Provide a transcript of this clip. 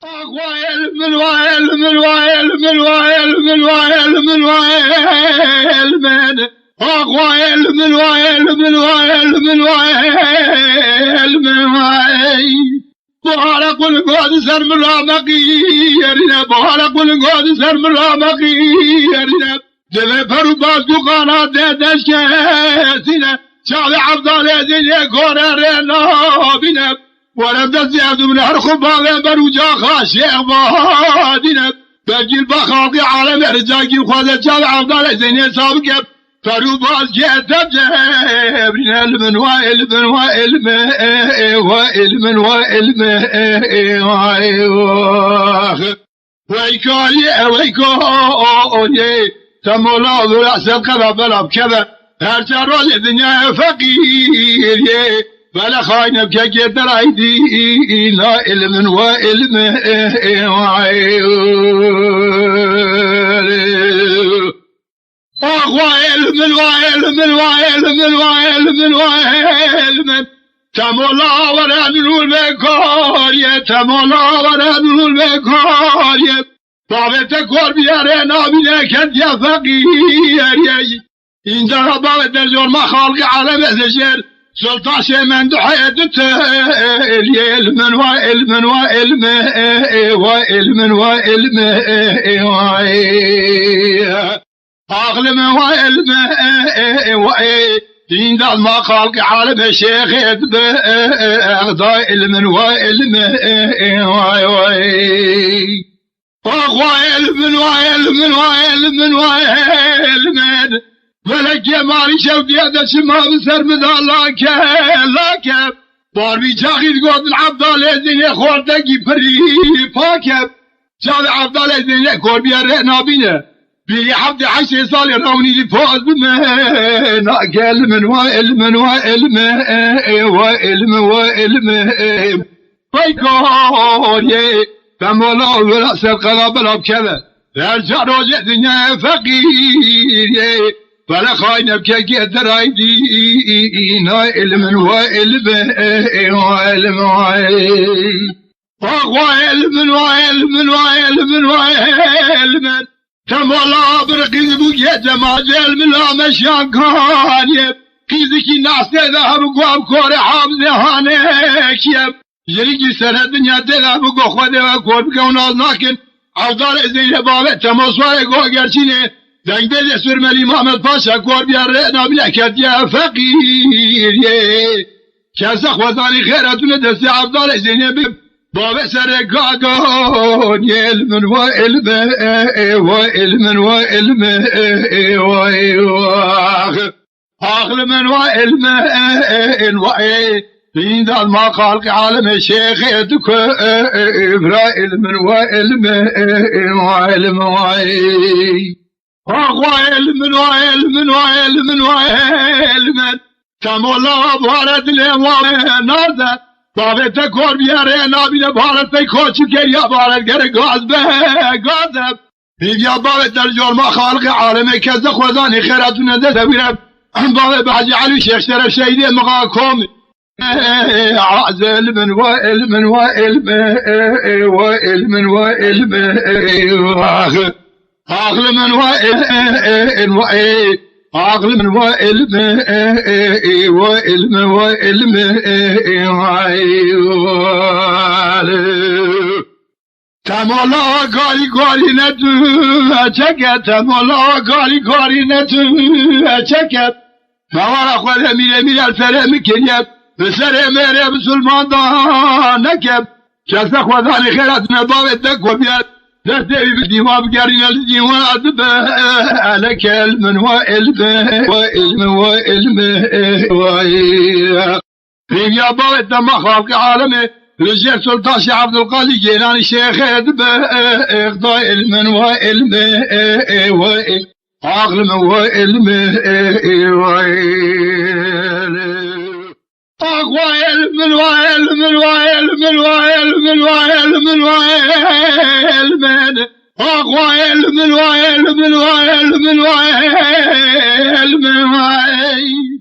وعلم وعلم وعلم وعلم وعلم وعلم وعلم وعلم وعلم وعلم بارق القادس المرامقيرنا بارق القادس المرامقيرنا دل فرو باز دقانا دشكسنا شعب عبد العزيز قررنا بنا ولم تزيد من هرخب بروجا خاشع بادنا بجيل بخاطي عالم رجاكي وخذ شعب عبد العزيز سابق فرو باز كتب جبرنا علم وعلم وعلم وعلم وعلم ويكالي ويكالي تمولا ورأسل قبل بكذا هرجع رول الدنيا فقير بلا خاين بكي درايدي لا علم وعلم وعلم وعلم وعلم وعلم وعلم تمولا ورانو المكارية تمولا ورانو المكارية بابت کور بیاره نابینه کد یا فقیر اینجا بابت در جرم خالق عالم ازشر سلطان شمن دحیت تل علم و علم و علم و علم و علم عقل و علم و دين ذا ما خلق عالم شيخ أغضاء علم وعلم وعلم وعلم وعلم وعلم ملك ماري شوقي هذا شما بسر مدى لاكب باربي شاخير قد العبد الذين خوردقي بري باكب شاذ عبد الذين خور بيرنا بينا بي حفظ 10 صال روني لفوز بمنا علم وعلم وعلم وعلم وعلم ويكون فمولا ورأس القلب بكذا رجع رجع دنيا فقير فلا خاين بكي درايدي علم وعلم وعلم وعلم وعلم وعلم وعلم تمولا برقيز بوجه جماجل من لا مشان كانيب قيزكي ناس ذهب قوام كوري حامزي هانيك يب جريجي سنة دنيا تذهب قو خواده وكور بكوناز ناكن عوضار ازين بابت تموصوائي قو گرچينه دنگ بيزي سرمالي محمد باشا كور بيارنا بلكت يا فقير كاسا خوزاني خيراتون دسي عوضار ازين بب بابا سرقاقون علم وعلم وعلم وعلم وعلم وعلم وعلم دين ذا ما خلق عالم الشيخ يدك علم وعلم وعلم وعلم وعلم وعلم وعلم تمولا بارد الامام نازد بابت کور بیاره نابینه بارد پی کوچی که یا بارد گر گاز به گازب یا بابت در جرم خالق عالمه کزده خوزانی خیراتون ده بیرم بابت بحجی علی شیخ شرف شهیده مقاکم علم وعلم وعلم وعلم وعلم عقل وعلم وعلم عقل وعلم وعلم وعلم تمالا گاری گاری نتو چکت تمالا گاری گاری نتو چکت موارا خود میره الفره میکنید بسر میره بسلمان دا نکب کسا خودانی خیرات نباوت دکو بیاد نستوي بالديوان بقارينا الديوان عذبه عليك علم وعلم وعلم وعلم يا بابا ما خالق عالمي رجال سلطان شيخ عبد القادر جيلاني شيخ اخضاء علم وعلم وعلم وعلم وعلم وعلم وعلم وعلم وعلم وعلم وعلم وعلم وعلم وعلم وعلم